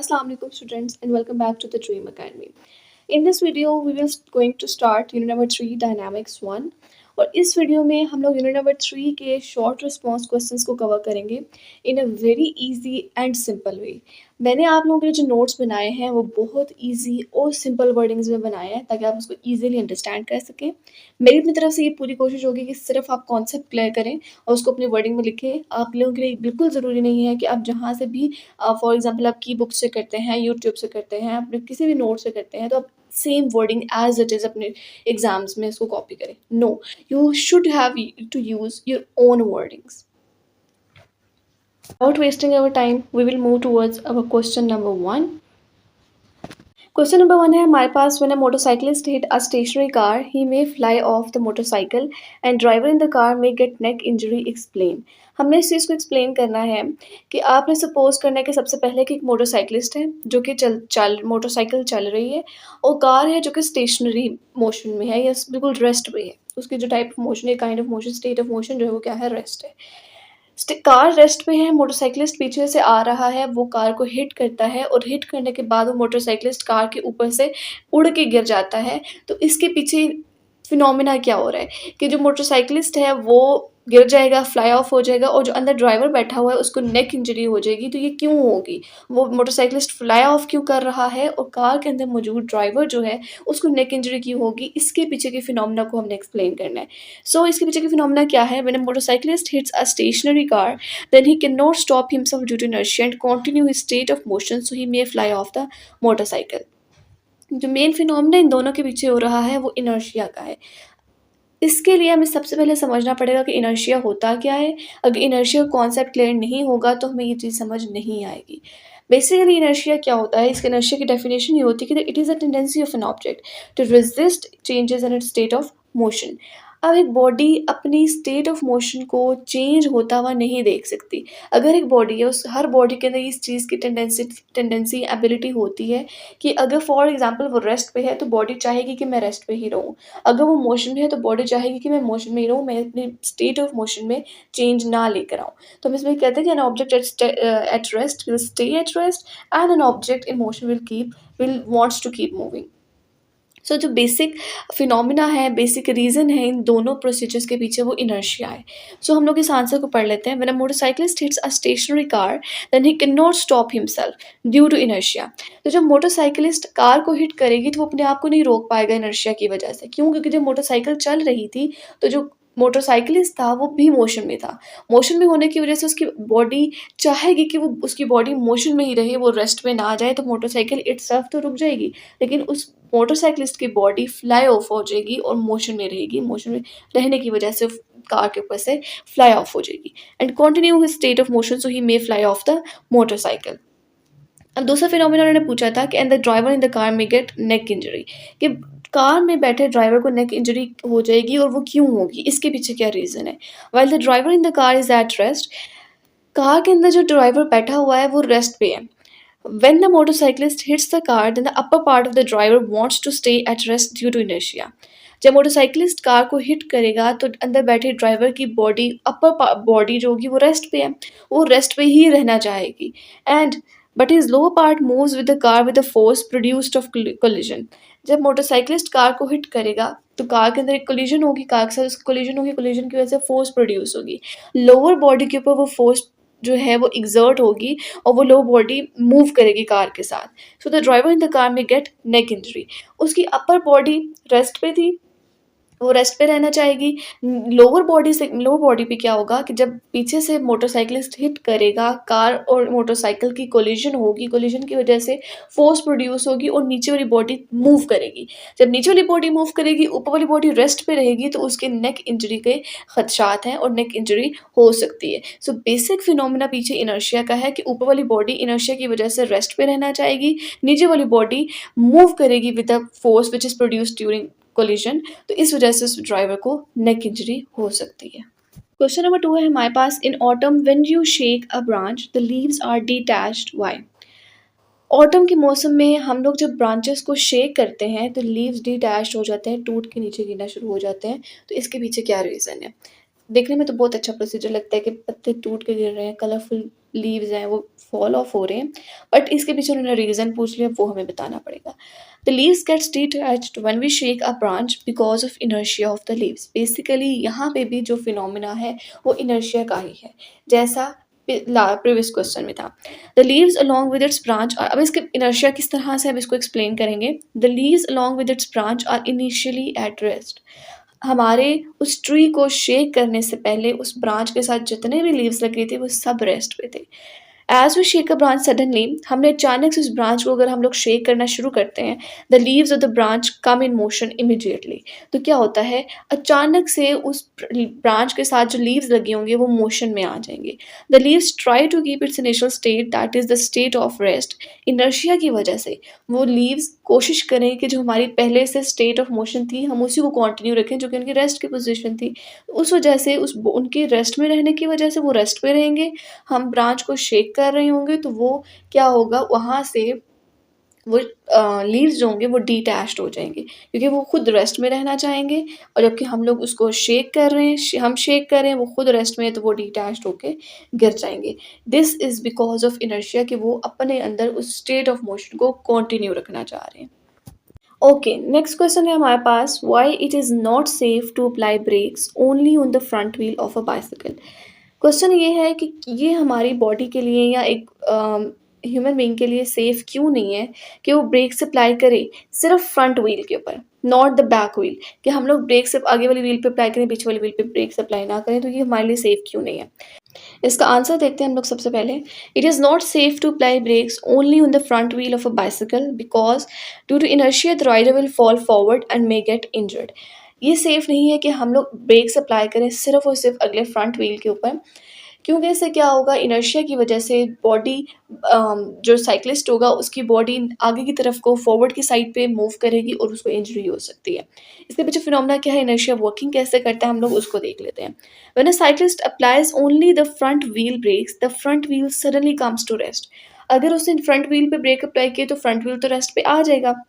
Assalamu alaikum students and welcome back to the Dream Academy. In this video we will going to start unit number 3 dynamics 1 और इस video में हम लोग unit number 3 के short response questions को cover करेंगे in a very easy and simple way. मैंने आप लोगों के लिए जो नोट्स बनाए हैं वो बहुत इजी और सिंपल वर्डिंग्स में बनाए हैं ताकि आप उसको इजीली अंडरस्टैंड कर सकें। मेरी अपनी तरफ से ये पूरी कोशिश होगी कि सिर्फ आप कॉन्सेप्ट क्लियर करें और उसको अपनी वर्डिंग में लिखें। आप लोगों के लिए बिल्कुल ज़रूरी नहीं है कि आप जहाँ से भी फॉर एग्जांपल आप की बुक से करते हैं, यूट्यूब से करते हैं, अपने किसी भी नोट से करते हैं तो आप same wording as it is अपने एग्जाम्स में इसको कॉपी करें। No, you should have to use your own wordings. Without wasting our time, we will move towards our question number 1. Question number 1 है हमारे पास when a motorcyclist hit a stationary car, he may fly off the motorcycle and driver in the car may get neck injury. Explain. हमने इस चीज़ को explain करना है कि आपने suppose करना है कि सबसे पहले कि एक मोटरसाइकिलिस्ट है जो कि मोटरसाइकिल चल रही है और कार है जो कि स्टेशनरी मोशन में है या बिल्कुल रेस्ट पे है। उसकी जो टाइप ऑफ मोशन है, kind of motion, state of motion जो है वो क्या है, रेस्ट है। कार रेस्ट पे है, मोटरसाइकिलिस्ट पीछे से आ रहा है, वो कार को हिट करता है और हिट करने के बाद वो मोटरसाइकिलिस्ट कार के ऊपर से उड़ के गिर जाता है। तो इसके पीछे फिनोमिना क्या हो रहा है कि जो मोटरसाइकिलिस्ट है वो गिर जाएगा, फ्लाई ऑफ हो जाएगा और जो अंदर ड्राइवर बैठा हुआ है उसको नेक इंजरी हो जाएगी। तो ये क्यों होगी? वो मोटरसाइकिलिस्ट फ्लाई ऑफ क्यों कर रहा है और कार के अंदर मौजूद ड्राइवर जो है उसको नेक इंजरी क्यों होगी? इसके पीछे के फिनोमिना को हमने एक्सप्लेन करना है। सो इसके पीछे की फिनोमिना क्या है? When a motorcyclist hits a stationary car then he can not stop himself due to inertia and continue his state of motion, so he may fly off the motorcycle. जो main phenomena इन दोनों के पीछे हो रहा है वो inertia का है। इसके लिए हमें सबसे पहले समझना पड़ेगा कि इनर्शिया होता क्या है। अगर इनर्शिया का कॉन्सेप्ट क्लियर नहीं होगा तो हमें ये चीज़ समझ नहीं आएगी। बेसिकली इनर्शिया क्या होता है? इसके इनर्शिया की डेफिनेशन ये होती है कि it is a tendency of an object to resist changes in its state of motion. अब एक बॉडी अपनी स्टेट ऑफ मोशन को चेंज होता हुआ नहीं देख सकती। अगर एक बॉडी है, उस हर बॉडी के अंदर इस चीज़ की टेंडेंसी एबिलिटी होती है कि अगर फॉर एग्जांपल वो रेस्ट पे है तो बॉडी चाहेगी कि मैं रेस्ट पे ही रहूँ। अगर वो मोशन में है तो बॉडी चाहेगी कि मैं मोशन में ही रहूँ, मैं अपनी स्टेट ऑफ मोशन में चेंज ना लेकर आऊँ। तो हम इसमें कहते हैं कि an object at rest will stay at rest and an object in motion will wants to keep moving. So जो बेसिक फिनोमिना है, बेसिक रीज़न है इन दोनों प्रोसीजर्स के पीछे वो इनर्शिया है। सो हम लोग इस आंसर को पढ़ लेते हैं। When a motorcyclist hits a stationary car then he can not stop himself due to inertia. तो जब मोटरसाइकिलिस्ट कार को हिट करेगी तो वो अपने आप को नहीं रोक पाएगा इनर्शिया की वजह से। क्यों? क्योंकि जब मोटरसाइकिल चल रही थी तो जो मोटरसाइकिलिस्ट था वो भी मोशन में था। मोशन में होने की वजह से उसकी बॉडी चाहेगी कि वो उसकी बॉडी मोशन में ही रहे, वो रेस्ट में ना जाए, तो मोटरसाइकिल इटसेल्फ तो रुक जाएगी लेकिन उस मोटरसाइकिलिस्ट की बॉडी फ्लाई ऑफ हो जाएगी और मोशन में रहेगी। मोशन में रहने की वजह से कार के ऊपर से फ्लाई ऑफ हो जाएगी and continue his state of motion, so he may fly off the motorcycle. अब दूसरा फिनोमिना उन्होंने पूछा था कि and the driver in the car में गेट नेक इंजरी, कि कार में बैठे ड्राइवर को नेक इंजरी हो जाएगी और वो क्यों होगी, इसके पीछे क्या रीज़न है। While the driver in the car is at rest, car के अंदर जो ड्राइवर बैठा हुआ है वो रेस्ट पे है। When the motorcyclist hits the car, then the upper part of the driver wants to stay at rest due to inertia. जब मोटरसाइकिलिस्ट कार को हिट करेगा तो अंदर बैठे ड्राइवर की बॉडी, अपर बॉडी जो होगी वो रेस्ट पे है, वो रेस्ट पे ही रहना चाहेगी and but his lower part moves with the car with the force produced of collision. जब मोटरसाइकिलिस्ट कार को हिट करेगा तो कार के अंदर एक कोलिजन होगी, कार के साथ कोलिजन होगी, कोलिजन की वजह से फोर्स प्रोड्यूस होगी। लोअर बॉडी के ऊपर वो फोर्स जो है वो एग्जर्ट होगी और वो लो बॉडी मूव करेगी कार के साथ। So the driver in the car में गेट नेक इंजरी। उसकी अपर बॉडी रेस्ट पे थी, वो रेस्ट पे रहना चाहेगी। लोअर बॉडी पे क्या होगा कि जब पीछे से मोटरसाइकिलिस्ट हिट करेगा, कार और मोटरसाइकिल की कोलिजन होगी, कोलिजन की वजह से फोर्स प्रोड्यूस होगी और नीचे वाली बॉडी मूव करेगी। जब नीचे वाली बॉडी मूव करेगी, ऊपर वाली बॉडी रेस्ट पे रहेगी तो उसके नेक इंजरी के खदशात हैं और नेक इंजरी हो सकती है। सो बेसिक फिनोमिना पीछे इनर्शिया का है कि ऊपर वाली बॉडी इनर्शिया की वजह से रेस्ट पे रहना चाहेगी, नीचे वाली बॉडी मूव करेगी with the force which is produced during collision, तो इस वजह से उस ड्राइवर को नेक इंजरी हो सकती है। क्वेश्चन नंबर 2 है हमारे पास। In autumn when you shake a branch the leaves are detached, why? Autumn के मौसम में हम लोग जब ब्रांचेस को शेक करते हैं तो लीव्स डिटैच्ड हो जाते हैं, टूट के नीचे गिरना शुरू हो जाते हैं। तो इसके पीछे क्या रीज़न है? देखने में तो बहुत अच्छा प्रोसीजर लगता है कि पत्ते टूट के गिर रहे हैं, कलरफुल लीव्स हैं वो फॉल ऑफ हो रहे हैं, बट इसके पीछे उन्होंने रीज़न पूछ लिया, वो हमें बताना पड़ेगा। The leaves gets detached when we shake a branch because of inertia of the leaves. Basically यहाँ पे भी जो फिनोमिना है वो इनर्शिया का ही है, जैसा प्रीवियस क्वेश्चन में था। The leaves along with its branch, अब इसके इनर्शिया किस तरह से अब इसको एक्सप्लेन करेंगे। The leaves along with its branch are initially at rest. हमारे उस ट्री को शेक करने से पहले उस ब्रांच के साथ जितने भी लीव्स लगे थे वो सब रेस्ट पे थे। As we shake a branch suddenly, हमने अचानक से उस ब्रांच को अगर हम लोग शेक करना शुरू करते हैं, the leaves of the branch come in motion immediately. तो क्या होता है, अचानक से उस ब्रांच के साथ जो लीव्स लगे होंगे वो मोशन में आ जाएंगे। The leaves try to keep its initial state that is the state of rest. Inertia की वजह से वो लीव्स कोशिश करें कि जो हमारी पहले से स्टेट ऑफ मोशन थी हम उसी को कंटिन्यू रखें, जो कि उनकी रेस्ट की पोजीशन थी। उस वजह से उनके रेस्ट में रहने की वजह से वो रेस्ट पे रहेंगे। हम ब्रांच को शेक कर रहे होंगे तो वो क्या होगा, वहाँ से वो लीव्स जो होंगे वो डिटैच्ड हो जाएंगे, क्योंकि वो खुद रेस्ट में रहना चाहेंगे। और जबकि हम लोग उसको शेक कर रहे हैं, हम शेक कर रहे हैं, वो खुद रेस्ट में है, तो वो डिटैच्ड होके गिर जाएंगे। This is because of inertia, कि वो अपने अंदर उस स्टेट ऑफ मोशन को कंटिन्यू रखना चाह रहे हैं। ओके, नेक्स्ट क्वेश्चन है हमारे पास, why it is not safe to apply brakes only on the front wheel of a bicycle. Question ये है कि ये हमारी बॉडी के लिए या एक ह्यूमन बीइंग के लिए सेफ क्यों नहीं है कि वो ब्रेक्स अप्लाई करे सिर्फ फ्रंट व्हील के ऊपर, नॉट द बैक व्हील। कि हम लोग ब्रेक सिर्फ आगे वाली व्हील पे अप्लाई करें, पीछे वाली व्हील पे ब्रेक्स अप्लाई ना करें, तो ये हमारे लिए सेफ क्यों नहीं है। इसका आंसर देखते हैं हम लोग सबसे पहले। It is not safe to apply brakes only on the front wheel of a bicycle because due to inertia the rider will fall forward and may get injured. ये सेफ नहीं है कि हम लोग ब्रेक्स अप्लाई करें सिर्फ और सिर्फ अगले फ्रंट व्हील के ऊपर, क्योंकि इससे क्या होगा, इनर्शिया की वजह से बॉडी, जो साइक्लिस्ट होगा उसकी बॉडी आगे की तरफ को फॉरवर्ड की साइड पे मूव करेगी और उसको इंजरी हो सकती है। इसके पीछे फिनोमेना क्या है, इनर्शिया वर्किंग कैसे करता है, हम लोग उसको देख लेते हैं। When a cyclist applies only the front wheel brakes, the front wheel suddenly comes to rest. अगर उसने फ्रंट व्हील पे ब्रेक अप्लाई किए तो फ्रंट व्हील तो रेस्ट पे आ जाएगा,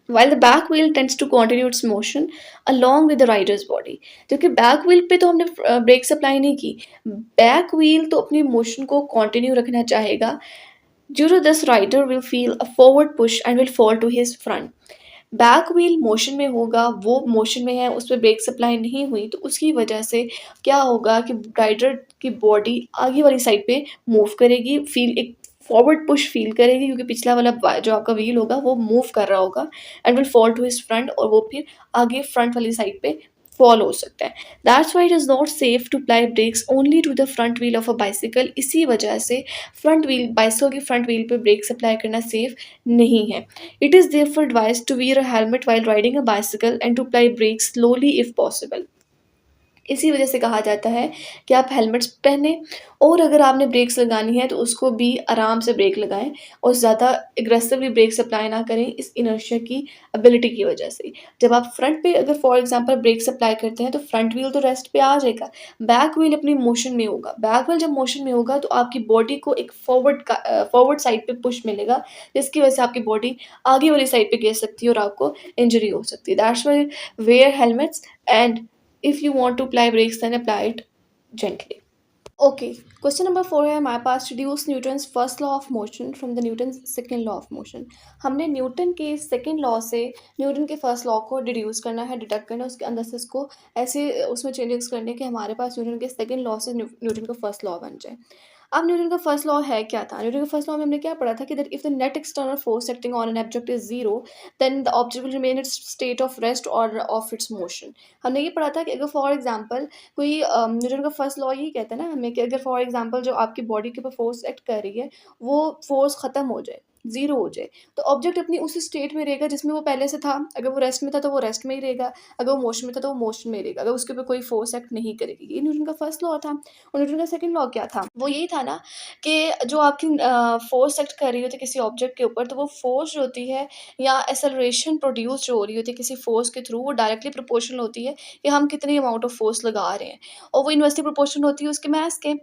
while the back wheel tends to continue its motion along with the rider's body। जबकि back wheel पे तो हमने ब्रेक अप्लाई नहीं की, बैक व्हील तो अपनी मोशन को कंटिन्यू रखना चाहेगा। Due to this rider will feel a forward push and will fall to his front. Back wheel motion में होगा, वो मोशन में है, उस पर ब्रेक सप्लाई नहीं हुई, तो उसकी वजह से क्या होगा कि राइडर की बॉडी आगे वाली साइड पे मूव करेगी, फील एक फॉरवर्ड पुश फील करेगी, क्योंकि पिछला वाला जो आपका व्हील होगा वो मूव कर रहा होगा and will fall to his front, और वो फिर आगे फ्रंट वाली साइड पे फॉल हो सकता है। That's why it is not safe to apply brakes only to the front wheel of a bicycle. इसी वजह से फ्रंट व्हील, बाइसिकल की फ्रंट व्हील पे ब्रेक्स अप्लाई करना सेफ नहीं है। It is therefore advised to wear a helmet while riding a bicycle and to apply brakes slowly if possible। इसी वजह से कहा जाता है कि आप हेलमेट्स पहनें, और अगर आपने ब्रेक्स लगानी है तो उसको भी आराम से ब्रेक लगाएं और ज़्यादा एग्रेसिवली ब्रेक्स अप्लाई ना करें इस इनर्शिया की एबिलिटी की वजह से। जब आप फ्रंट पे अगर फॉर एग्जांपल ब्रेक्स अप्लाई करते हैं तो फ्रंट व्हील तो रेस्ट पे आ जाएगा, बैक व्हील अपनी मोशन में होगा। बैक व्हील जब मोशन में होगा तो आपकी बॉडी को एक फॉरवर्ड साइड पे पुश मिलेगा, जिसकी वजह से आपकी बॉडी आगे वाली साइड पे गिर सकती है और आपको इंजरी हो सकती है। That's why wear helmets, and if you want to apply brakes then apply it gently। Okay, question number 4 है हमारे पास, deduce Newton's first law of motion from the Newton second law of motion. हमने Newton के second law से Newton के first law को deduce करना है, डिडक्ट करना है, उसके अंदर से इसको ऐसे उसमें चेंजेस करने के हमारे पास न्यूटन के सेकेंड लॉ से न्यूटन का फर्स्ट लॉ बन जाए। अब न्यूटन का फर्स्ट लॉ है क्या था, न्यूटन का फर्स्ट लॉ में हमने क्या पढ़ा था कि that if the net external force acting on an object is zero then the object will remain its state of rest और ऑफ इट्स मोशन। हमने ये पढ़ा था कि अगर फॉर एग्जांपल कोई न्यूटन का फर्स्ट लॉ यही कहता है ना हमें कि अगर फॉर एग्जांपल जो आपकी बॉडी के ऊपर फोर्स एक्ट कर रही है वो फोर्स ख़त्म हो जाए, ज़ीरो हो जाए, तो ऑब्जेक्ट अपनी उसी स्टेट में रहेगा जिसमें वो पहले से था। अगर वो रेस्ट में था तो वो रेस्ट में ही रहेगा, अगर वो मोशन में था तो वो मोशन में ही रहेगा, अगर उसके ऊपर कोई फोर्स एक्ट नहीं करेगी। ये न्यूटन का फर्स्ट लॉ था। और न्यूटन का सेकंड लॉ क्या था, वो यही था ना कि जो आपकी फोर्स एक्ट कर रही होती है किसी ऑब्जेक्ट के ऊपर, तो वो फोर्स जो होती है या एक्सेलरेशन प्रोड्यूस जो हो रही होती है किसी फोर्स के थ्रू, वो डायरेक्टली प्रोपोर्शनल होती है कि हम कितनी अमाउंट ऑफ फोर्स लगा रहे हैं, और वो इन्वर्सली प्रोपोर्शनल होती है उसके मास के।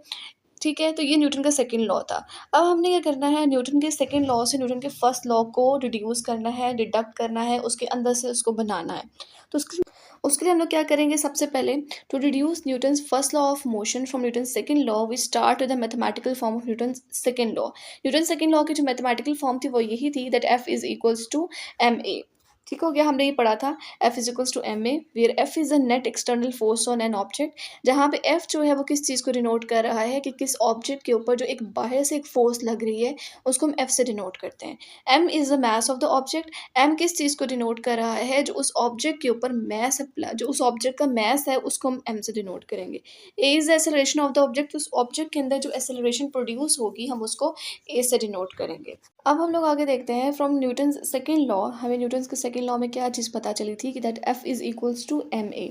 ठीक है, तो ये न्यूटन का सेकंड लॉ था। अब हमने क्या करना है, न्यूटन के सेकंड लॉ से न्यूटन के फर्स्ट लॉ को रिड्यूस करना है, डिडक्ट करना है, उसके अंदर से उसको बनाना है। तो उसके लिए हम लोग क्या करेंगे, सबसे पहले to deduce Newton's first law of motion from Newton second law we start with the mathematical form of Newton second law. Newton second law की जो मैथमेटिकल फॉर्म थी वो यही थी that F is equals to M A. ठीक हो गया, हमने ये पढ़ा था F is equals to M A where F is the net external force on an object, जहाँ पे एफ जो है वो किस चीज़ को डिनोट कर रहा है कि किस ऑब्जेक्ट के ऊपर जो एक बाहर से एक फोर्स लग रही है उसको हम एफ से डिनोट करते हैं। M is the mass of the object, M किस चीज़ को डिनोट कर रहा है, जो उस ऑब्जेक्ट के ऊपर मैस जो उस ऑब्जेक्ट का मैस है उसको हम एम से डिनोट करेंगे। A is the acceleration of the object, उस ऑब्जेक्ट के अंदर जो एक्सेलरेशन प्रोड्यूस होगी हम उसको ए से डिनोट करेंगे। अब हम लोग आगे देखते हैं फ्रॉम न्यूटन सेकेंड लॉ, हमें न्यूटन के सेकेंड लॉ में क्या चीज़ पता चली थी कि that F is equals to M A.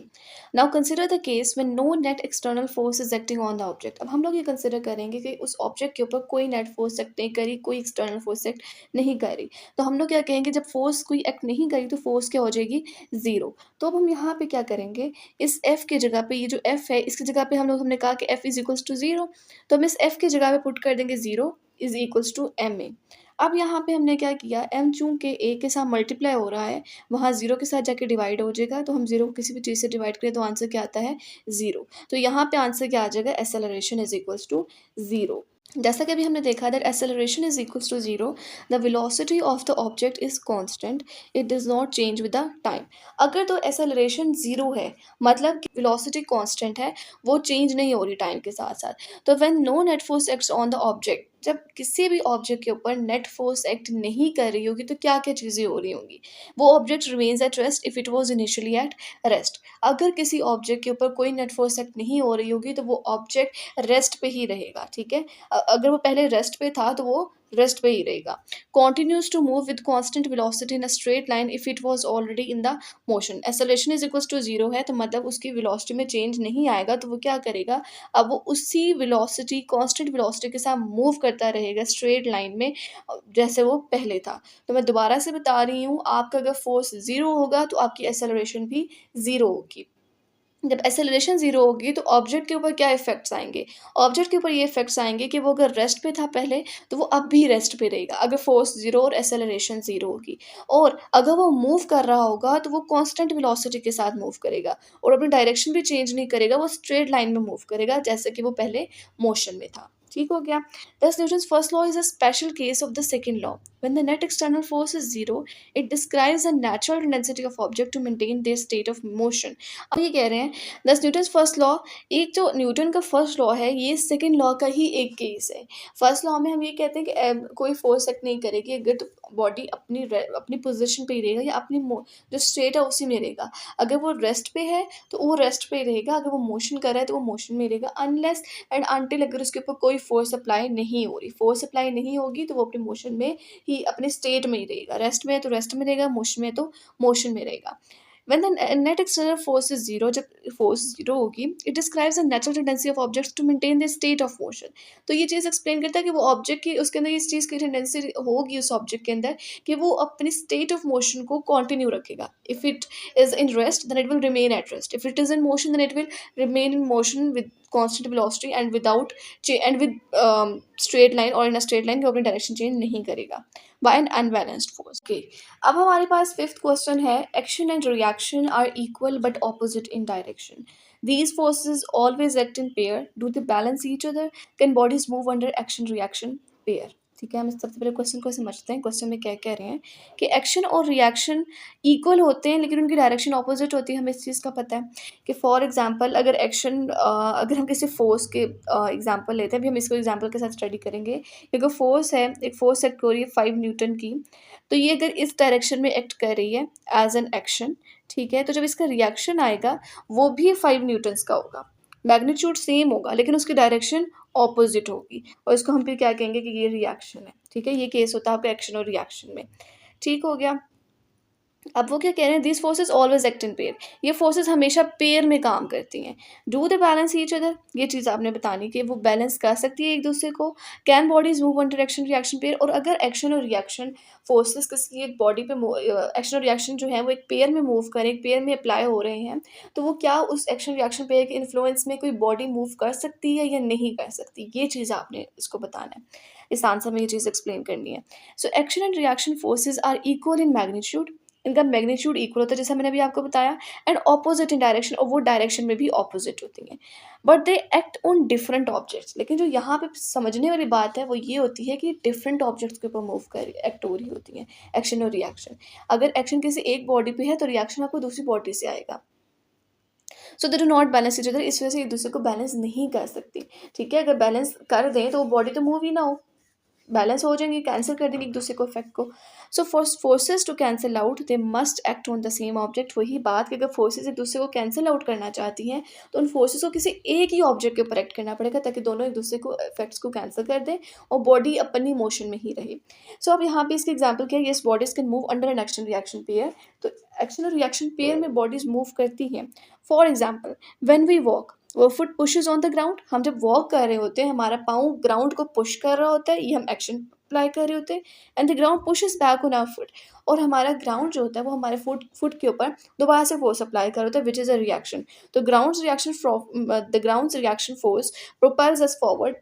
Now consider the case when no net external force is acting on the object. अब हम लोग ये कंसिडर करेंगे कि उस ऑब्जेक्ट के ऊपर कोई नेट फोर्स एक्ट नहीं करी, कोई एक्सटर्नल फोर्स एक्ट नहीं करी। तो हम लोग क्या कहेंगे, जब फोर्स कोई एक्ट नहीं करी तो फोर्स क्या हो जाएगी, ज़ीरो। तो अब हम यहाँ पे क्या करेंगे, इस एफ की जगह पे, ये जो एफ है इसकी जगह पे हमने कहा कि F is equals to zero, तो हम इस एफ की जगह पे पुट कर देंगे zero is equals to M A. अब यहाँ पे हमने क्या किया, एम चूंकि ए के साथ मल्टीप्लाई हो रहा है वहाँ ज़ीरो के साथ जाके डिवाइड हो जाएगा, तो हम ज़ीरो को किसी भी चीज़ से डिवाइड करें तो आंसर क्या आता है, ज़ीरो। तो यहाँ पे आंसर क्या आ जाएगा, acceleration is equals to zero. जैसा कि अभी हमने देखा that acceleration is equals to zero, the velocity of the object is constant, it does not change with the time. अगर तो एक्सेलरेशन ज़ीरो है मतलब कि वेलोसिटी कांस्टेंट है, वो चेंज नहीं हो रही टाइम के साथ साथ। तो when no net force acts on the object, जब किसी भी ऑब्जेक्ट के ऊपर नेट फोर्स एक्ट नहीं कर रही होगी तो क्या क्या चीज़ें हो रही होंगी, वो object remains at rest if it was initially at rest. अगर किसी ऑब्जेक्ट के ऊपर कोई नेट फोर्स एक्ट नहीं हो रही होगी तो वो ऑब्जेक्ट रेस्ट पे ही रहेगा। ठीक है, अगर वो पहले रेस्ट पे था तो वो रेस्ट पे ही रहेगा। Continues to move with constant velocity in a straight line if it was already in the motion. Acceleration is equals to zero है तो मतलब उसकी वेलोसिटी में चेंज नहीं आएगा, तो वो क्या करेगा, अब वो उसी वेलोसिटी कांस्टेंट वेलोसिटी के साथ मूव करता रहेगा स्ट्रेट लाइन में जैसे वो पहले था। तो मैं दोबारा से बता रही हूँ, आपका अगर फोर्स ज़ीरो होगा तो आपकी एक्सेलरेशन भी ज़ीरो होगी। जब एक्सेलरेशन ज़ीरो होगी तो ऑब्जेक्ट के ऊपर क्या इफ़ेक्ट्स आएँगे? ऑब्जेक्ट के ऊपर ये इफ़ेक्ट्स आएँगे कि वो अगर रेस्ट पे था पहले, तो वो अब भी रेस्ट पे रहेगा, अगर फ़ोर्स ज़ीरो और एक्सेलरेशन ज़ीरो होगी। और अगर वो मूव कर रहा होगा, तो वो कांस्टेंट वेलोसिटी के साथ मूव करेगा और अपनी डायरेक्शन भी चेंज नहीं करेगा, वो स्ट्रेट लाइन में मूव करेगा, जैसे कि वो पहले मोशन में था। ठीक हो गया? Thus, Newton's first law is a special case of the second law. When the net external force is zero, it describes the natural tendency of object to maintain their state of motion. अब ये कह रहे हैं दस Newton's first law, एक जो Newton का first law है ये सेकंड लॉ का ही एक केस है। फर्स्ट लॉ में हम ये कहते हैं कि कोई फोर्स एक्ट नहीं करेगी अगर तो बॉडी अपनी पोजीशन पे ही रहेगा या अपनी जो स्टेट है उसी में रहेगा। अगर वो रेस्ट पे है तो वो रेस्ट पे ही रहेगा, अगर वो मोशन कर रहा है तो वो मोशन में रहेगा, अनलेस एंड अनटिल अगर उसके ऊपर कोई फोर्स अप्लाई नहीं हो रही। फोर्स अप्लाई नहीं होगी तो वो अपने मोशन में ही अपने स्टेट में ही रहेगा, रेस्ट में है तो रेस्ट में रहेगा, मोशन में है तो मोशन में रहेगा। When the net external force is zero, जब फोर्स जीरो होगी, it describes the natural tendency of objects to maintain their state of motion। तो ये चीज़ एक्सप्लेन करता है कि वो ऑब्जेक्ट की उसके अंदर इस चीज़ की टेंडेंसी होगी उस ऑब्जेक्ट के अंदर कि वो अपनी स्टेट ऑफ मोशन को कंटिन्यू रखेगा। If it is in rest then it will remain at rest, if it is in motion then it will remain in motion with constant velocity and without and with straight line or in a straight line, वो अपनी direction change नहीं करेगा by an unbalanced force। Okay, अब हमारे पास fifth question है, action and reaction are equal but opposite in direction, these forces always act in pair, do they balance each other, can bodies move under action reaction pair। ठीक है, हम सबसे पहले question को समझते हैं। क्वेश्चन में क्या कह रहे हैं कि एक्शन और रिएक्शन इक्वल होते हैं लेकिन उनकी डायरेक्शन ऑपोजिट होती है, हमें इस चीज़ का पता है कि फॉर एग्जांपल अगर अगर हम किसी फोर्स के एग्जांपल लेते हैं, अभी हम इसको एग्जांपल के साथ स्टडी करेंगे। अगर फोर्स है, एक फोर्स एक्ट हो रही है 5 न्यूटन की, तो ये अगर इस डायरेक्शन में एक्ट कर रही है एज एन एक्शन, ठीक है, तो जब इसका रिएक्शन आएगा वो भी 5 न्यूटन्स का होगा, मैग्नीट्यूड सेम होगा लेकिन उसकी डायरेक्शन ऑपोजिट होगी, और इसको हम फिर क्या कहेंगे कि ये रिएक्शन है। ठीक है, ये केस होता है आपका एक्शन और रिएक्शन में। ठीक हो गया। अब वो क्या कह रहे हैं, this forces always act in pair, ये फोर्सेज हमेशा पेयर में काम करती हैं। Do they balance each other, ये चीज़ आपने बतानी कि वो बैलेंस कर सकती है एक दूसरे को। Can bodies move one direction reaction pair, और अगर एक्शन और रिएक्शन फोर्सेज किसी एक बॉडी पे एक्शन और रिएक्शन जो है वो एक पेयर में मूव करें, एक पेयर में अप्लाई हो रहे हैं, तो वो क्या उस एक्शन रिएक्शन पेयर के इन्फ्लुएंस में कोई बॉडी मूव कर सकती है या नहीं कर सकती, ये चीज़ आपने इसको बताना है, इस आंसर में ये चीज़ एक्सप्लेन करनी है। So action and reaction forces are equal in magnitude, इनका मैग्नीट्यूड इक्वल होता है जैसा मैंने अभी आपको बताया, एंड ऑपोजिट इन डायरेक्शन, और वो डायरेक्शन में भी ऑपोजिट होती हैं, but they act on different objects. लेकिन जो यहाँ पे समझने वाली बात है वो ये होती है कि डिफरेंट ऑब्जेक्ट्स के ऊपर मूव कर एक्ट हो रही होती हैं, एक्शन और रिएक्शन। अगर एक्शन किसी एक बॉडी पे है तो रिएक्शन आपको दूसरी बॉडी से आएगा। So they do not balance each other, इस वजह से एक दूसरे को बैलेंस नहीं कर सकती। ठीक है, अगर बैलेंस कर दें तो वो बॉडी तो मूव ही ना हो, बैलेंस हो जाएंगे, कैंसिल कर देंगे एक दूसरे को इफेक्ट को। So for forces to cancel out they must act on the same object. वही बात कि अगर फोर्सेज एक दूसरे को कैंसिल आउट करना चाहती हैं तो उन फोर्सेज को किसी एक ही ऑब्जेक्ट के ऊपर एक्ट करना पड़ेगा ताकि दोनों एक दूसरे को इफेक्ट्स को कैंसिल कर दें और बॉडी अपनी मोशन में ही रहे। सो अब यहाँ पे इसके एग्जाम्पल क्या है, yes bodies can move under an action reaction pair. तो एक्शन और रिएक्शन पेयर में बॉडीज मूव करती हैं। For example when we walk, वो foot pushes on the ground, हम जब वॉक कर रहे होते हैं हमारा पाँव ग्राउंड को पुश कर रहा होता है, ये हम एक्शन अप्लाई कर रहे होते हैं, and the ground pushes back on our foot, और हमारा ग्राउंड जो होता है वो हमारे फुट फुट के ऊपर दोबारा से फोर्स अप्लाई कर रहा होता है, विच इज़ अ रिएक्शन। तो ग्राउंड रिएक्शन फोर्स प्रोपेल्स अस फॉरवर्ड।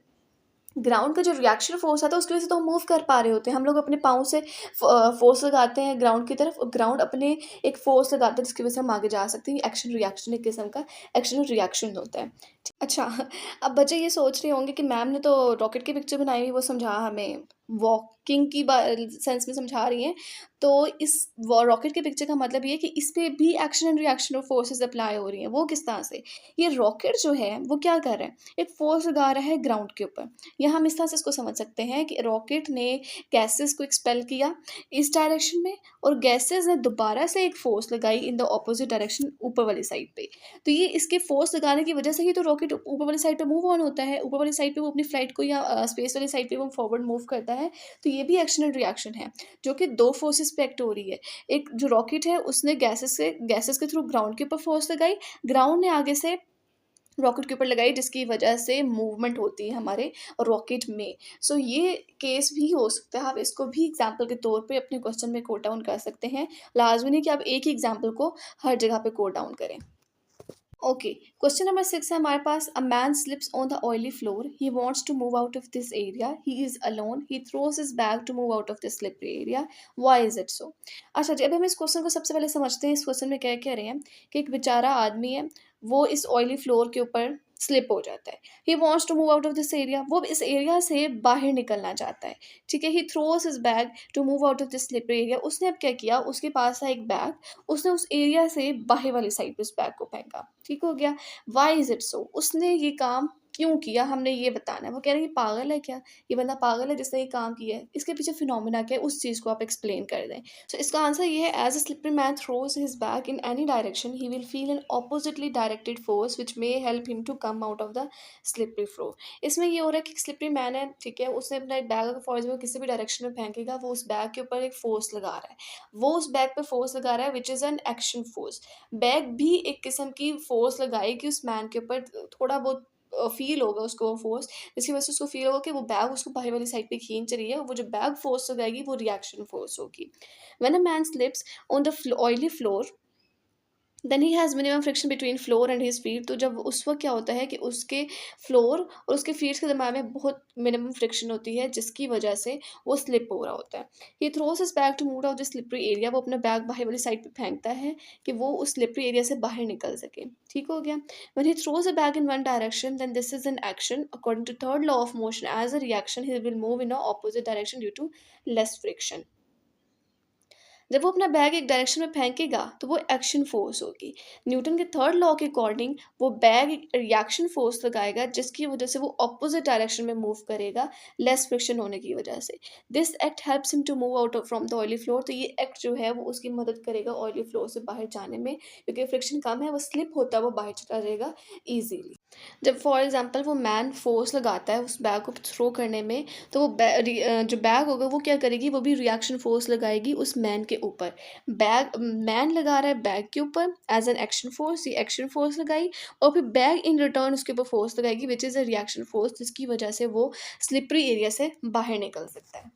ग्राउंड का जो रिएक्शन फोर्स आता है उसकी वजह से तो हम मूव कर पा रहे होते हैं, हम लोग अपने पाँव से फोर्स लगाते हैं ग्राउंड की तरफ, और ग्राउंड अपने एक फोर्स लगाता है जिसकी वजह से हम आगे जा सकते हैं। एक्शन रिएक्शन एक किस्म का एक्शन और रिएक्शन होता है। अच्छा, अब बच्चे ये सोच रहे होंगे कि मैम ने तो रॉकेट की पिक्चर बनाई हुई, वो समझा हमें वॉकिंग की सेंस में समझा रही हैं। तो इस रॉकेट की पिक्चर का मतलब ये है कि इस पे भी एक्शन एंड रिएक्शन और फोर्सेस अप्लाई हो रही हैं। वो किस तरह से, ये रॉकेट जो है वो क्या कर रहा है, एक फोर्स लगा रहा है ग्राउंड के ऊपर, या हम इस तरह से इसको समझ सकते हैं कि रॉकेट ने गैसेस को एक्सपेल किया इस डायरेक्शन में, और गैसेस ने दोबारा से एक फोर्स लगाई इन द ऑपोजिट डायरेक्शन ऊपर वाली साइड पे। तो ये इसके फोर्स लगाने की वजह से ही तो रॉकेट ऊपर वाली साइड पे मूव ऑन होता है, ऊपर वाली साइड पे वो अपनी फ्लाइट को, या स्पेस वाली साइड पे वो फॉरवर्ड मूव करता है। तो ये भी एक्शन एंड रिएक्शन है जो कि दो फोर्सेस पे एक्ट हो रही है। एक जो रॉकेट है उसने गैसेस के थ्रू ग्राउंड के ऊपर फोर्स लगाई, ग्राउंड ने आगे से रॉकेट के ऊपर लगाई, जिसकी वजह से मूवमेंट होती है हमारे रॉकेट में। सो ये केस भी हो सकता है, आप इसको भी एग्जाम्पल के तौर पे अपने क्वेश्चन में कोट डाउन कर सकते हैं। लाजमी नहीं कि आप एक ही एग्जाम्पल को हर जगह पे कोट डाउन करें। ओके, क्वेश्चन नंबर 6 है हमारे पास। A man slips on the oily floor, he wants to move out of this area, he is alone, he throws his bag to move out of this slippery area, why is it so. अच्छा जी, अभी हम इस question को सबसे पहले समझते हैं। इस क्वेश्चन में क्या कह रहे हैं कि एक बेचारा आदमी है, वो इस ऑयली फ्लोर के ऊपर स्लिप हो जाता है। He wants to move out of this area, वो इस एरिया से बाहर निकलना चाहता है। ठीक है, he throws his bag to move out of this slippery area. उसने अब क्या किया, उसके पास था एक बैग, उसने उस एरिया से बाहर वाली साइड पे उस बैग को फेंका। ठीक हो गया। वाई इज इट सो, उसने ये काम क्यों किया, हमने ये बताना है। वो कह रहे हैं ये पागल है क्या, ये बंदा पागल है जिसने ये काम किया है, इसके पीछे फिनोमिना क्या है, उस चीज़ को आप एक्सप्लेन कर दें। सो इसका आंसर ये है, as a slippery man throws his bag in any direction, he will feel an oppositely directed force which may help him to come out of the slippery floor. इसमें ये हो रहा है कि स्लिपरी मैन है, ठीक है, उसने अपना एक बैग, फॉर एग्जाम्पल किसी भी डायरेक्शन में फेंकेगा, वो उस बैग के ऊपर एक फोर्स लगा रहा है, वो उस बैग पे फोर्स लगा रहा है which is an action force. Bag भी एक किस्म की फोर्स लगाएगी उस मैन के ऊपर, थोड़ा बहुत फील होगा उसको वो फोर्स, जिसकी वजह से उसको फील होगा कि वो बैग उसको बाहर वाली साइड पे खींच रही है, और वो जो बैग फोर्स लगाएगी वो रिएक्शन फोर्स होगी। When a man slips on the oily floor, then he has minimum friction between floor and his feet. तो जब उस वक्त क्या होता है कि उसके फ्लोर और उसके फीट के दरम्यान में बहुत मिनिमम फ्रिक्शन होती है, जिसकी वजह से वो स्लिप हो रहा होता है। He throws his bag to move out the slippery area, वो अपना बैग बाहर वाली साइड पे फेंकता है कि वो उस स्लिपरी एरिया से बाहर निकल सके। ठीक हो गया। When he throws a bag in one direction, then this is an action according to third law of motion, as a reaction he will move in a opposite direction due to less friction. जब वो अपना bag एक direction में फेंकेगा तो वो action force होगी। Newton के थर्ड लॉ के अकॉर्डिंग वो बैग एक रिएक्शन फोर्स लगाएगा, जिसकी वजह से वो ऑपोजिट डायरेक्शन में मूव करेगा, लेस फ्रिक्शन होने की वजह से। This act helps him to move out from the oily floor. तो ये एक्ट जो है वो उसकी मदद करेगा ऑयली फ्लोर से बाहर जाने में, क्योंकि फ्रिक्शन कम है, वो स्लिप होता है, वो बाहर चला जाएगा ईजीली। जब फॉर एग्जाम्पल वो मैन फोर्स लगाता है उस बैग को थ्रो करने में, तो वो जो बैग होगा वो क्या करेगी, वो भी रिएक्शन फोर्स लगाएगी उस मैन के ऊपर। बैग मैन लगा रहा है बैग के ऊपर एज एन एक्शन फोर्स, ये एक्शन फोर्स लगाई, और फिर बैग इन रिटर्न उसके ऊपर फोर्स लगाएगी which is a reaction force, जिसकी वजह से वो स्लिपरी एरिया से बाहर निकल सकता है।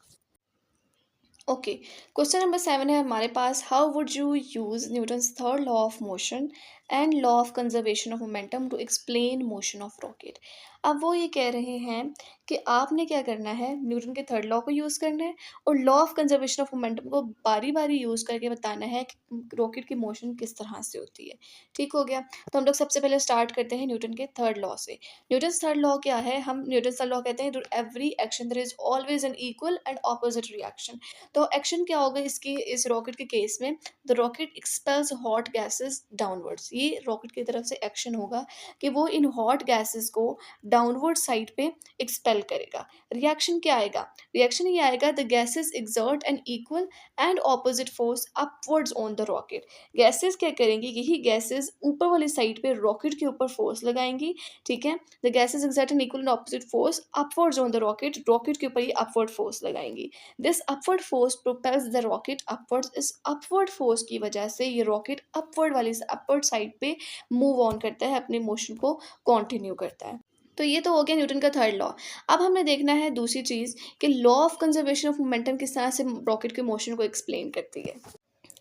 ओके, क्वेश्चन नंबर 7 है हमारे पास। How would you use Newton's third law of motion and law of conservation of momentum to explain motion of rocket. अब वो ये कह रहे हैं कि आपने क्या करना है, न्यूटन के थर्ड लॉ को यूज़ करना है और law of conservation of momentum को बारी बारी यूज़ करके बताना है कि रॉकेट की मोशन किस तरह से होती है। ठीक हो गया। तो हम लोग सबसे पहले स्टार्ट करते हैं न्यूटन के थर्ड लॉ से। न्यूटन थर्ड लॉ क्या है, हम न्यूटन थर्ड लॉ कहते हैं every action there is always an equal and opposite reaction. तो एक्शन क्या होगा इसकी, इस रॉकेट के केस में the rocket expels hot gases downwards. ये रॉकेट की तरफ से एक्शन होगा कि वो इन हॉट गैसेस को डाउनवर्ड साइड पे एक्सपेल करेगा। रिएक्शन क्या आएगा, रिएक्शन ये आएगा the gases exert an equal and opposite force upwards on the rocket. Gases क्या करेंगी, यही गैसेस ऊपर वाली साइड पे रॉकेट के ऊपर फोर्स लगाएंगी। ठीक है, the gases exert an equal and opposite force upwards on the rocket, rocket के ऊपर ये अपवर्ड फोर्स लगाएंगी। This upward force propels the rocket upwards. इस अपवर्ड फोर्स की वजह से ये रॉकेट अपवर्ड वाली अपवर्ड साइड पे मूव ऑन करता है, अपने मोशन को कंटिन्यू करता है। तो ये तो हो गया न्यूटन का थर्ड लॉ। अब हमें देखना है दूसरी चीज़ कि law of conservation of momentum किस तरह से रॉकेट के मोशन को एक्सप्लेन करती है।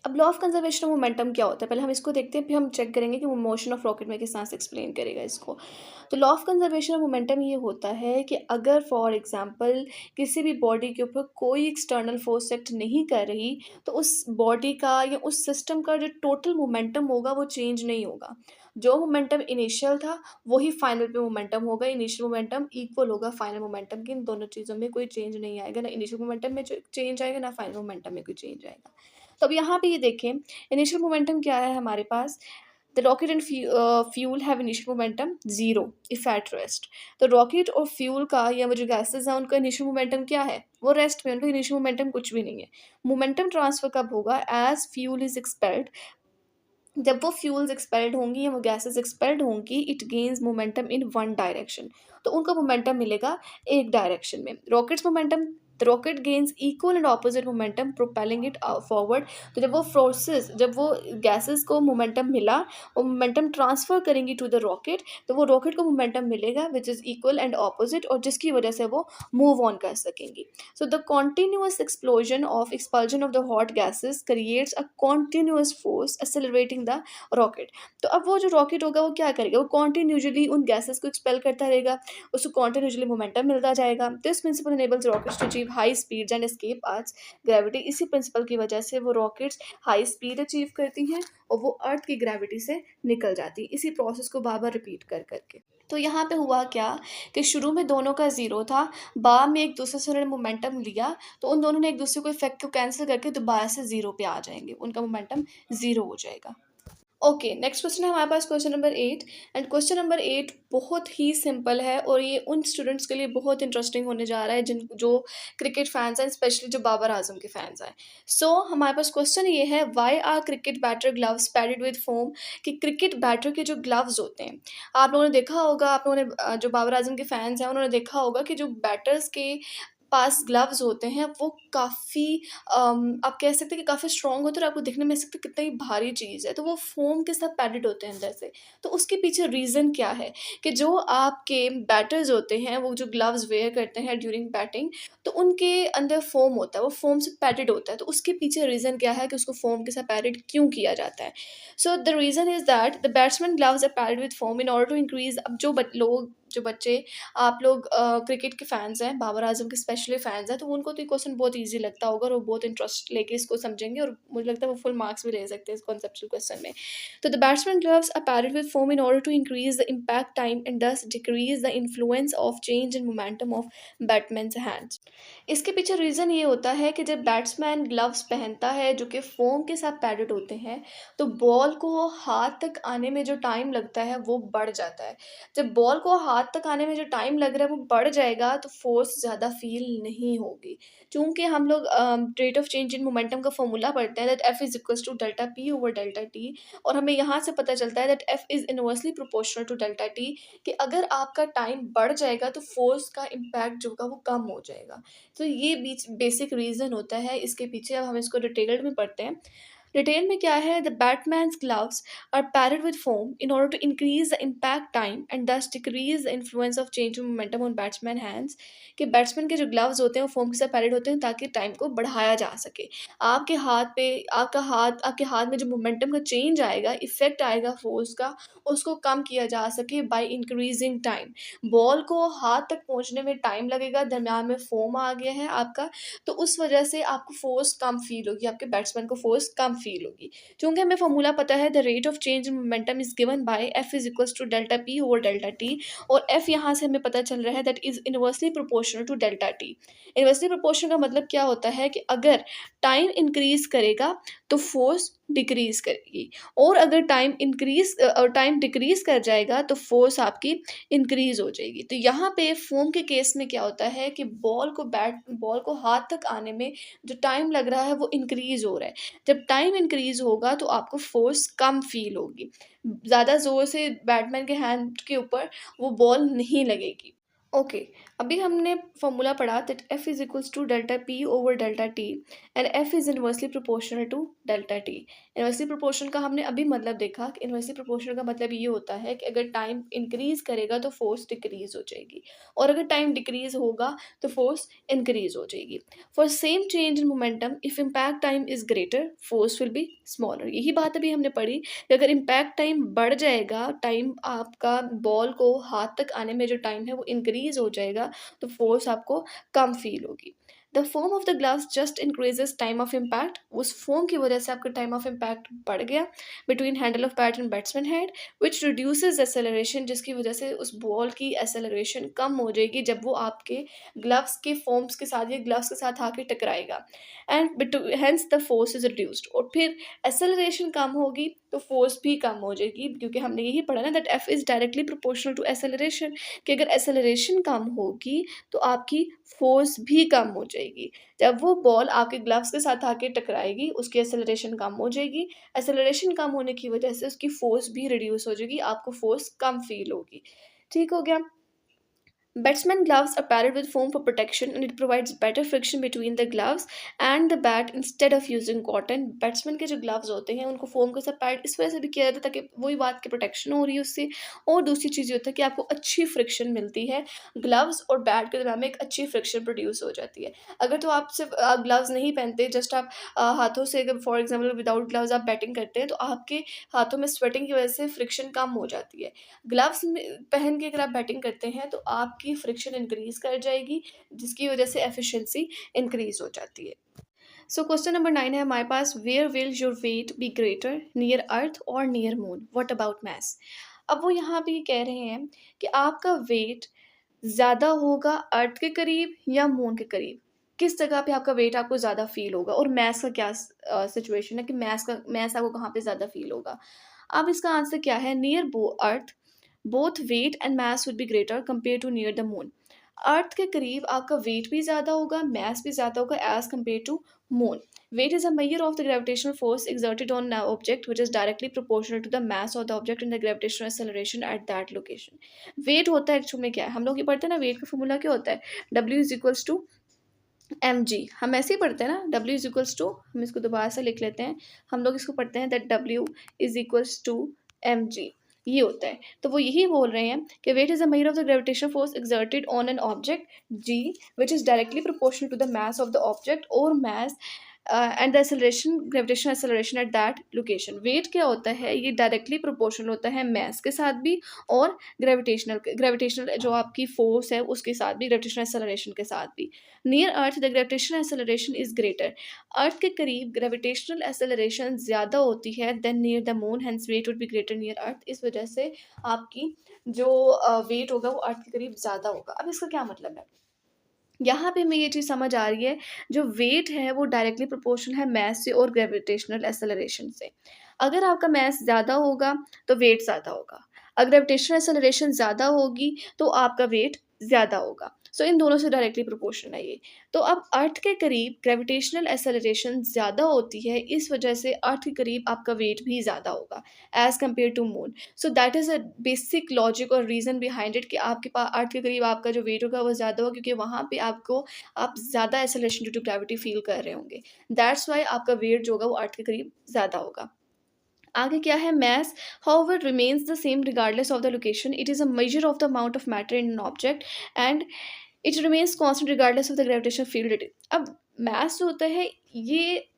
अब law of conservation of momentum क्या होता है, पहले हम इसको देखते हैं, फिर हम चेक करेंगे कि वो मोशन ऑफ रॉकेट में किस तरह से एक्सप्लेन करेगा इसको। तो law of conservation of momentum ये होता है कि अगर फॉर एग्जांपल किसी भी बॉडी के ऊपर कोई एक्सटर्नल फोर्स एक्ट नहीं कर रही, तो उस बॉडी का या उस सिस्टम का जो टोटल मोमेंटम होगा वो चेंज नहीं होगा। जो मोमेंटम इनिशियल था वही फाइनल पे मोमेंटम होगा। इनिशियल मोमेंटम इक्वल होगा फाइनल मोमेंटम के। इन दोनों चीज़ों में कोई चेंज नहीं आएगा, ना इनिशियल मोमेंटम में चेंज आएगा, ना फाइनल मोमेंटम में कोई चेंज आएगा। तो अब यहाँ पे ये देखें, इनिशियल मोमेंटम क्या है हमारे पास, the rocket and fuel have initial momentum zero if at rest. तो रॉकेट और फ्यूल का या वो जो गैसेज हैं उनका इनिशियल मोमेंटम क्या है, वो रेस्ट में, उनका इनिशियल मोमेंटम कुछ भी नहीं है। मोमेंटम ट्रांसफर कब होगा, एज फ्यूल इज एक्सपेल्ड। जब वो फ्यूल्स एक्सपेल्ड होंगी या वो गैसेस एक्सपेल्ड होंगी, it gains momentum in one direction. तो उनको मोमेंटम मिलेगा एक डायरेक्शन में। Rockets momentum, the rocket gains equal and opposite momentum propelling it forward. तो जब वो फोर्सेस, जब वो गैसेस को मोमेंटम मिला, वो मोमेंटम ट्रांसफर करेंगी टू द रॉकेट, तो वो रॉकेट को मोमेंटम मिलेगा which is equal and opposite, और जिसकी वजह से वो मूव ऑन कर सकेंगी। So the continuous explosion of expulsion of the hot gases creates a continuous force accelerating the rocket। तो अब वो जो रॉकेट होगा वो क्या करेगा, वो कॉन्टिन्यूसली उन गैसेस को एक्सपेल करता रहेगा, उसको कॉन्टिन्यूसली मोमेंटम मिलता जाएगा। This principle enables rockets to achieve high speeds and escape Earth's gravity। इसी प्रिंसिपल की वजह से वो रॉकेट्स हाई स्पीड अचीव करती हैं और वो अर्थ की ग्रेविटी से निकल जाती हैं, इसी प्रोसेस को बार बार रिपीट कर करके। तो यहाँ पे हुआ क्या कि शुरू में दोनों का ज़ीरो था, बाद में एक दूसरे से उन्होंने मोमेंटम लिया, तो उन दोनों ने एक दूसरे को इफेक्ट को कैंसिल करके दोबारा से ज़ीरो पे आ जाएंगे, उनका मोमेंटम ज़ीरो हो जाएगा। ओके, नेक्स्ट क्वेश्चन है हमारे पास question number 8। And question number 8 बहुत ही सिंपल है और ये उन स्टूडेंट्स के लिए बहुत इंटरेस्टिंग होने जा रहा है जिन जो क्रिकेट फैंस हैं, स्पेशली जो बाबर आजम के फैंस हैं। सो हमारे पास क्वेश्चन ये है, why are cricket batter gloves padded with foam. कि क्रिकेट बैटर के जो ग्लव्स होते हैं, आप लोगों ने देखा होगा, आप लोगों ने जो बाबर आजम के फैंस हैं उन्होंने देखा होगा कि जो बैटर्स के पास ग्लव्स होते हैं वो काफ़ी आप कह सकते हैं कि काफ़ी स्ट्रॉन्ग होते हैं और आपको दिखने में सकते कितना ही भारी चीज़ है, तो वो फोम के साथ पैडेड होते हैं अंदर से। तो उसके पीछे रीज़न क्या है कि जो आपके बैटर्स होते हैं वो जो ग्लव्स वेयर करते हैं ड्यूरिंग बैटिंग, तो उनके अंदर फोम होता है, वो फोम से पैडेड होता है। तो उसके पीछे रीज़न क्या है कि उसको फोम के साथ पैडेड क्यों किया जाता है। So the reason is that the batsman gloves are padded with foam in order to increase. अब जो बच्चे आप लोग क्रिकेट के फैंस हैं, बाबर आजम के स्पेशली फैंस हैं, तो उनको तो ये क्वेश्चन बहुत ईजी लगता होगा और वो बहुत इंटरेस्ट लेके इसको समझेंगे और मुझे लगता है वो फुल मार्क्स भी ले सकते हैं इस कॉन्सेप्चुअल क्वेश्चन में। तो the batsman gloves are padded with foam in order to increase the impact time and thus decrease the influence of change in momentum of batsman's hands. इसके पीछे रीज़न ये होता है कि जब बैट्समैन ग्लव्स पहनता है जो कि फोम के साथ पैडेड होते हैं, तो बॉल को हाथ तक आने में जो टाइम लगता है वो बढ़ जाता है। जब बॉल को हाथ तक आने में जो टाइम लग रहा है वो बढ़ जाएगा, तो फोर्स ज़्यादा फील नहीं होगी। चूँकि हम लोग rate of change in momentum का फॉर्मूला पढ़ते हैं that F is equals to delta P over delta T, और हमें यहाँ से पता चलता है that F is inversely proportional to delta T, कि अगर आपका टाइम बढ़ जाएगा तो फोर्स का इम्पैक्ट जो होगा वो कम हो जाएगा। तो ये बीच बेसिक रीज़न होता है इसके पीछे। अब हम इसको डिटेल्ड में पढ़ते हैं। डिटेल में क्या है, the batsman's gloves are padded with foam in order to increase the impact time and thus decrease the influence of change momentum on batsman hands. कि बैट्समैन के जो ग्लव्स होते हैं वो फोम के साथ पैडेड होते हैं ताकि टाइम को बढ़ाया जा सके। आपके हाथ पे आपके हाथ में जो मोमेंटम का चेंज आएगा, इफेक्ट आएगा फोर्स का, उसको कम किया जा सके बाय इंक्रीजिंग टाइम। बॉल को हाथ तक पहुंचने में टाइम लगेगा, दरम्यान में फोम आ गया है आपका, तो उस वजह से आपको फ़ोर्स कम फ़ील होगी, आपके बैट्समैन को फ़ोर्स कम फ़ील होगी। चूँकि हमें फ़ॉर्मूला पता है, the rate of change in momentum is given by F is equals to delta P over delta T, और एफ यहाँ से हमें पता चल रहा है that is inversely proportional to delta T. Inversely proportional का मतलब क्या होता है कि अगर टाइम इंक्रीज़ करेगा तो फ़ोर्स डिक्रीज़ करेगी, और अगर टाइम डिक्रीज़ कर जाएगा तो फ़ोर्स आपकी इंक्रीज़ हो जाएगी। तो यहाँ पे फ़ोम के केस में क्या होता है कि बॉल को हाथ तक आने में जो टाइम लग रहा है वो इंक्रीज़ हो रहा है। जब टाइम इंक्रीज़ होगा तो आपको फ़ोर्स कम फ़ील होगी। ज़्यादा ज़ोर से बैटमैन के हैंड के ऊपर वो बॉल नहीं लगेगी। ओके, अभी हमने फॉर्मूला पढ़ा that F is equals to delta P over delta T and F is inversely proportional to delta T. Inversely proportional का हमने अभी मतलब देखा कि इनवर्सली प्रोपोर्शनल का मतलब ये होता है कि अगर टाइम इंक्रीज करेगा तो फोर्स डिक्रीज हो जाएगी, और अगर टाइम डिक्रीज होगा तो फोर्स इंक्रीज हो जाएगी। For same change in momentum if impact time is greater force will be smaller. यही बात अभी हमने पढ़ी कि अगर इम्पैक्ट टाइम बढ़ जाएगा, टाइम आपका बॉल को हाथ तक आने में जो टाइम है वो इंक्रीज हो जाएगा, तो फोर्स आपको कम फील होगी। The foam of the glass just increases time of impact, उस फोम की वजह से आपका टाइम ऑफ इम्पैक्ट बढ़ गया between handle of bat and batsman head, which reduces acceleration, जिसकी वजह से उस बॉल की एक्सेलरेशन कम हो जाएगी जब वो आपके ग्लव्स के फोम्स के साथ या ग्लव्स के साथ आके टकराएगा, and hence the force is reduced. और फिर एक्सेलरेशन कम होगी तो फोर्स भी कम हो जाएगी, क्योंकि हमने यही पढ़ा ना that F is directly proportional to acceleration, कि अगर एक्सेलरेशन कम होगी तो आपकी फोर्स भी कम हो जाएगी। जब वो बॉल आपके ग्लव्स के साथ आके टकराएगी उसकी एक्सेलरेशन कम हो जाएगी, एक्सेलरेशन कम होने की वजह से उसकी फोर्स भी रिड्यूस हो जाएगी, आपको फोर्स कम फील होगी। ठीक हो गया। Batsman gloves are padded with foam for protection and it provides better friction between the gloves and the bat instead of using cotton. Batsman के जो ग्लव्स होते हैं उनको फोम के साथ पैड इस वजह से भी किया जाता है ताकि वही बात की प्रोटेक्शन हो रही है उससे, और दूसरी चीज़ ये होता है कि आपको अच्छी फ्रिक्शन मिलती है, ग्लव्स और बैट के दरम्यान में एक अच्छी फ्रिक्शन प्रोड्यूस हो जाती है। अगर तो आप सिर्फ ग्लव्स नहीं पहनते, जस्ट आप हाथों से अगर फॉर एग्जाम्पल विदाउट ग्लव्स आप बैटिंग करते हैं तो आपके हाथों में स्वेटिंग की वजह से फ्रिक्शन कम हो जाती है। ग्लव्स में पहन के अगर आप बैटिंग करते हैं तो आपकी फ्रिक्शन इंक्रीज कर जाएगी, जिसकी वजह से एफिशिएंसी इंक्रीज हो जाती है। सो क्वेश्चन नंबर 9 है हमारे पास, where will your weight be greater, near earth और near moon, what about mass. अब वो यहाँ पे ये कह रहे हैं कि आपका वेट ज़्यादा होगा अर्थ के करीब या मून के करीब, किस जगह पे आपका वेट आपको ज़्यादा फील होगा, और मैस का क्या सिचुएशन है कि मैस आपको कहाँ पे ज़्यादा फील होगा। अब इसका आंसर क्या है, near both earth both weight and mass would be greater compared to near the moon। Earth के करीब आपका वेट भी ज़्यादा होगा, mass भी ज़्यादा होगा as compared to moon। Weight is a measure of the gravitational force exerted on an object which is directly proportional to the mass of the object and the gravitational acceleration at that location। Weight होता है actual में क्या है, हम लोग ये पढ़ते हैं ना, वेट का फॉर्मूला क्या होता है, W is equals to M G. हम ऐसे ही पढ़ते हैं ना, W इज इक्वल्स टू, हम इसको दोबारा से लिख लेते हैं, हम लोग इसको पढ़ते हैं that W is equals to M G, ये होता है। तो वो यही बोल रहे हैं कि weight is a measure of the gravitational force exerted on an object g which is directly proportional to the mass of the object और mass and the acceleration gravitational acceleration at that location. Weight क्या होता है, ये directly proportional होता है मास के साथ भी, और ग्रेविटेशनल जो आपकी फोर्स है उसके साथ भी, ग्रेविटेशनल एक्सेलरेशन के साथ भी। Near earth the gravitational acceleration is greater, earth के करीब ग्रेविटेशनल एक्सेलरेशन ज़्यादा होती है than near the moon, hence weight would be greater near earth. इस वजह से आपकी जो वेट होगा वो अर्थ के करीब ज़्यादा होगा। अब इसका क्या मतलब है, यहाँ पे हमें ये चीज़ समझ आ रही है, जो वेट है वो डायरेक्टली प्रोपोर्शनल है मास से और ग्रेविटेशनल एक्सेलरेशन से। अगर आपका मास ज़्यादा होगा तो वेट ज़्यादा होगा, अगर ग्रेविटेशनल एक्सेलरेशन ज़्यादा होगी तो आपका वेट ज़्यादा होगा। सो इन दोनों से डायरेक्टली प्रोपोर्शनल है ये। तो अब अर्थ के करीब ग्रेविटेशनल एक्सेलरेशन ज़्यादा होती है, इस वजह से अर्थ के करीब आपका वेट भी ज़्यादा होगा as compared to moon. So that is a basic logic और रीज़न बिहाइंड इट कि आपके पास अर्थ के करीब आपका जो वेट होगा वो ज़्यादा होगा, क्योंकि वहाँ पे आप ज़्यादा acceleration due to gravity feel कर रहे होंगे। दैट्स वाई आपका वेट जो होगा वो अर्थ के करीब ज़्यादा होगा। आगे क्या है, mass however remains the same regardless of the location, it is a measure of the amount of matter in an object and it remains constant regardless of the gravitational field it. अब mass जो होता है ये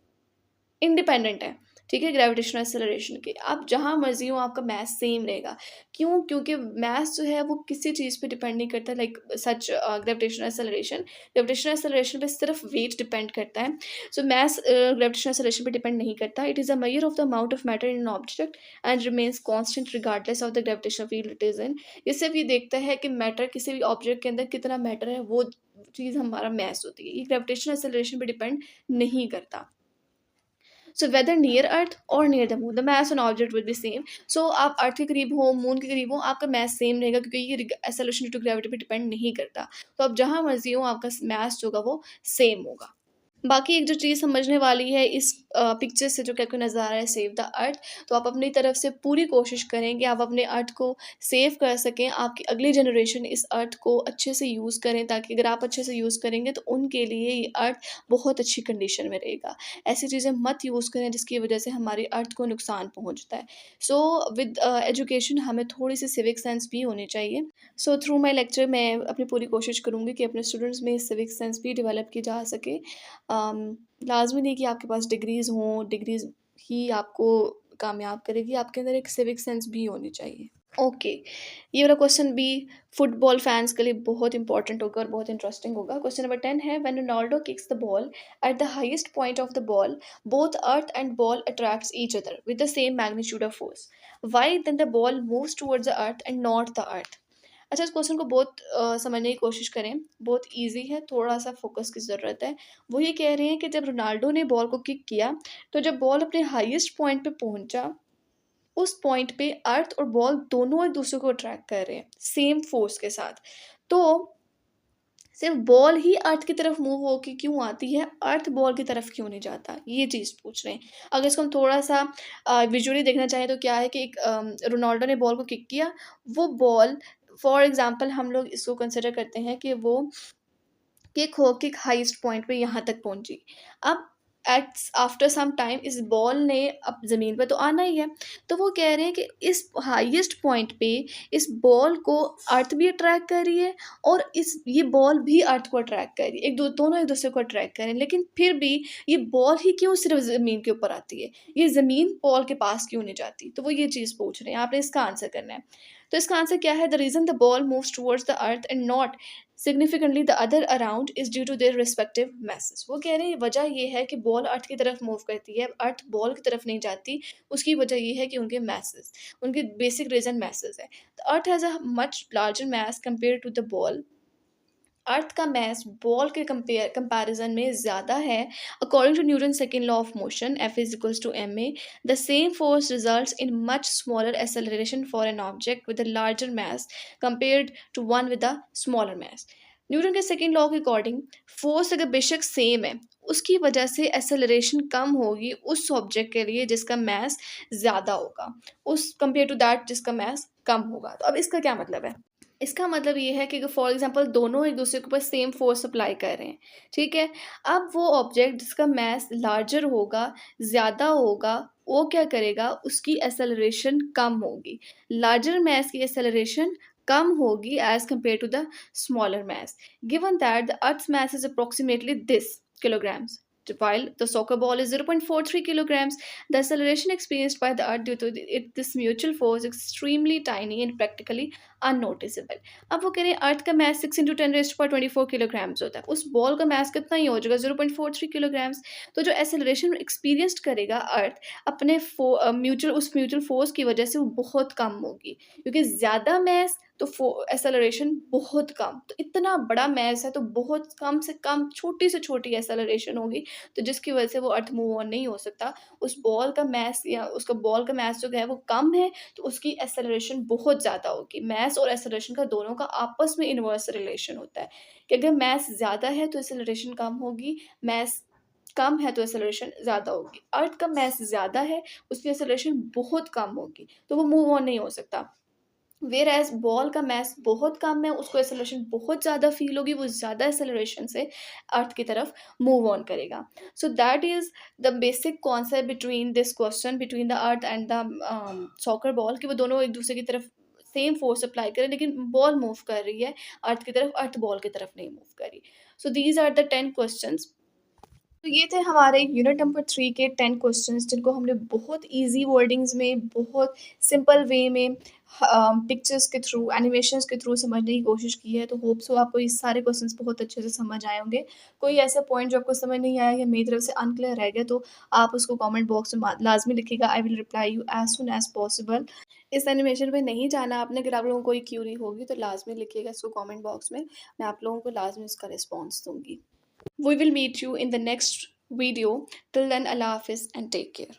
independent है, ठीक है, gravitational acceleration के। आप जहाँ मर्ज़ी हो आपका मास सेम रहेगा। क्यों? क्योंकि मास जो है वो किसी चीज़ पे डिपेंड नहीं करता, लाइक सच ग्रेविटेशनल एक्सेलरेशन पे सिर्फ वेट डिपेंड करता है। सो मास ग्रेविटेशनल एक्सेलरेशन पे डिपेंड नहीं करता। It is a measure of the amount of matter in an object and remains constant regardless of the gravitational field it is in. ये सिर्फ ये देखता है कि मैटर किसी भी ऑब्जेक्ट के अंदर कितना मैटर है, वो चीज़ हमारा मास होती है। ये ग्रेविटेशनल एक्सेलरेशन पे डिपेंड नहीं करता। सो वेदर नियर अर्थ और near the moon the mass on object will be same. So आप अर्थ के करीब हो, मून के करीब हो, आपका मास सेम रहेगा, क्योंकि ये एक्सेलरेशन ड्यू टू ग्रेविटी पे डिपेंड नहीं करता। तो आप जहाँ मर्जी हो आपका मास जो होगा वो सेम होगा। बाकी एक जो चीज़ समझने वाली है इस पिक्चर से जो कि आपको नज़र आ रहा है, सेव द अर्थ, तो आप अपनी तरफ से पूरी कोशिश करें कि आप अपने अर्थ को सेव कर सकें, आपकी अगली जनरेशन इस अर्थ को अच्छे से यूज़ करें, ताकि अगर आप अच्छे से यूज़ करेंगे तो उनके लिए ये अर्थ बहुत अच्छी कंडीशन में रहेगा। ऐसी चीज़ें मत यूज़ करें जिसकी वजह से हमारी अर्थ को नुकसान पहुँचता है। सो विद एजुकेशन हमें थोड़ी सी सिविक सेंस भी होनी चाहिए। सो थ्रू माई लेक्चर मैं अपनी पूरी कोशिश करूँगी कि अपने स्टूडेंट्स में सिविक सेंस भी डेवलप की जा सके। लाज़मी नहीं कि आपके पास डिग्रीज़ हों, डिग्रीज़ ही आपको कामयाब करेगी, आपके अंदर एक सिविक सेंस भी होनी चाहिए। ओके, ये वाला क्वेश्चन भी फुटबॉल फैंस के लिए बहुत इंपॉर्टेंट होगा और बहुत इंटरेस्टिंग होगा। क्वेश्चन नंबर 10 है, when Ronaldo kicks the ball at the highest point of the ball, both earth and ball attracts each other with the same magnitude of force. Why then the ball moves towards the earth and not the earth. अच्छा, इस question को बहुत समझने की कोशिश करें, बहुत easy है, थोड़ा-सा फ़ोकस की ज़रूरत है। वो ये कह रहे हैं कि जब रोनाल्डो ने बॉल को किक किया, तो जब बॉल अपने हाईएस्ट पॉइंट पे पहुँचा, उस पॉइंट पे अर्थ और बॉल दोनों एक दूसरे को अट्रैक्ट कर रहे हैं, सेम फ़ोर्स के साथ। तो सिर्फ़ बॉल ही अर्थ की तरफ मूव होके क्यों आती है, अर्थ बॉल की तरफ क्यों नहीं जाता? ये चीज़ पूछ रहे हैं। अगर इसको हम थोड़ा-सा विजुअली देखना चाहें तो क्या है कि एक रोनाल्डो ने बॉल को किक किया, वो बॉल फॉर एग्ज़ाम्पल हम लोग इसको कंसिडर करते हैं कि वो किक होके एक हाईएस्ट पॉइंट पे यहाँ तक पहुँची। अब एट्स आफ्टर सम टाइम इस बॉल ने अब ज़मीन पे तो आना ही है, तो वो कह रहे हैं कि इस हाईएस्ट पॉइंट पे इस बॉल को अर्थ भी अट्रैक्ट कर रही है और इस ये बॉल भी अर्थ को अट्रैक्ट कर रही है। दोनों एक-दूसरे को अट्रैक्ट कर रहे हैं, लेकिन फिर भी ये बॉल ही क्यों सिर्फ़ ज़मीन के ऊपर आती है? ये ज़मीन बॉल के पास क्यों नहीं जाती? तो वो ये चीज़ पूछ रहे हैं, आपने इसका आंसर करना है। तो इसका आंसर क्या है? The reason the ball moves towards the earth and not significantly the other around is due to their respective masses। वो कह रहे हैं वजह ये है कि बॉल अर्थ की तरफ मूव करती है, अर्थ बॉल की तरफ नहीं जाती। उसकी वजह ये है कि उनके masses, उनके बेसिक रीज़न masses है। The earth has a much larger mass compare to the ball. Earth का मास बॉल के कंपैरिजन में ज़्यादा है। According to Newton second law of motion, F is equals to M a, the same force results in much smaller acceleration for an object with a larger mass compared to one with a smaller mass. Newton के second law के according force अगर बेशक same है, उसकी वजह से acceleration कम होगी उस ऑब्जेक्ट के लिए जिसका मास ज़्यादा होगा, उस कंपेयर टू दैट जिसका मास कम होगा। तो अब इसका क्या मतलब है? इसका मतलब ये है कि फॉर एग्जांपल दोनों एक दूसरे के ऊपर सेम फोर्स अप्लाई कर रहे हैं, ठीक है। अब वो ऑब्जेक्ट जिसका मास लार्जर होगा, ज़्यादा होगा, वो क्या करेगा, उसकी एक्सेलरेशन कम होगी। लार्जर मास की एक्सेलरेशन कम होगी as compared to the smaller mass, given that the earth's mass is approximately this kilograms, while the soccer ball is 0.43 kilograms. The acceleration experienced by the earth due to this mutual force is extremely tiny and practically unnoticeable. अब वो कह रहे हैं अर्थ का मास 6 × 10⁻24 kilograms होता है, उस ball का मास कितना ही हो जाएगा 0.43 किलोग्राम्स। तो जो एक्सेलरेशन एक्सपीरियंस करेगा अर्थ अपने म्यूचुअल फोर्स की वजह से वो बहुत कम होगी, क्योंकि ज़्यादा मास तो एक्सेलरेशन बहुत कम। तो इतना बड़ा मास है तो बहुत कम से कम छोटी से छोटी एक्सेलरेशन होगी, तो जिसकी वजह से वो अर्थ मूव ऑन नहीं हो सकता। उस बॉल का मास या उसका बॉल का मास जो है वो कम है, तो उसकी एक्सेलरेशन बहुत ज़्यादा होगी। मास और एक्सेलरेशन का दोनों का आपस में इनवर्स रिलेशन होता है कि अगर मास ज़्यादा है तो एक्सेलरेशन कम होगी, मास कम है तो एक्सेलरेशन ज़्यादा होगी। अर्थ का मास ज़्यादा है, उसकी एक्सेलरेशन बहुत कम होगी, तो वो मूव ऑन नहीं हो सकता। व्हेयर एज़ बॉल का मास बहुत कम है, उसको एक्सेलरेशन बहुत ज़्यादा फ़ील होगी, वो ज़्यादा एक्सेलरेशन से अर्थ की तरफ मूव ऑन करेगा। सो that is the basic concept between this question between the earth and the soccer ball, कि वो दोनों एक दूसरे की तरफ सेम फोर्स अप्लाई करें, लेकिन बॉल मूव कर रही है अर्थ की तरफ, अर्थ बॉल की तरफ नहीं मूव कर रही। So these are the 10 questions. तो ये थे हमारे यूनिट नंबर 3 के 10 क्वेश्चंस, जिनको हमने बहुत ईज़ी वर्डिंग्स में, बहुत सिंपल वे में पिक्चर्स के थ्रू, एनिमेशंस के थ्रू समझने की कोशिश की है। तो होप सो आपको ये सारे क्वेश्चंस बहुत अच्छे से समझ आए होंगे। कोई ऐसा पॉइंट जो आपको समझ नहीं आया या मेरी तरफ से अनक्लियर रह गया, तो आप उसको कमेंट बॉक्स में लाज़मी लिखिएगा। I will reply you as soon as possible. इस एनिमेशन पे नहीं जाना आपने, अगर आप लोगों को कोई क्यूरी होगी तो लाज़मी लिखिएगा इसको कमेंट बॉक्स में। मैं आप लोगों को लाज़मी इसका रिस्पॉन्स दूँगी। We will meet you in the next video. Till then, Allah Hafiz and take care.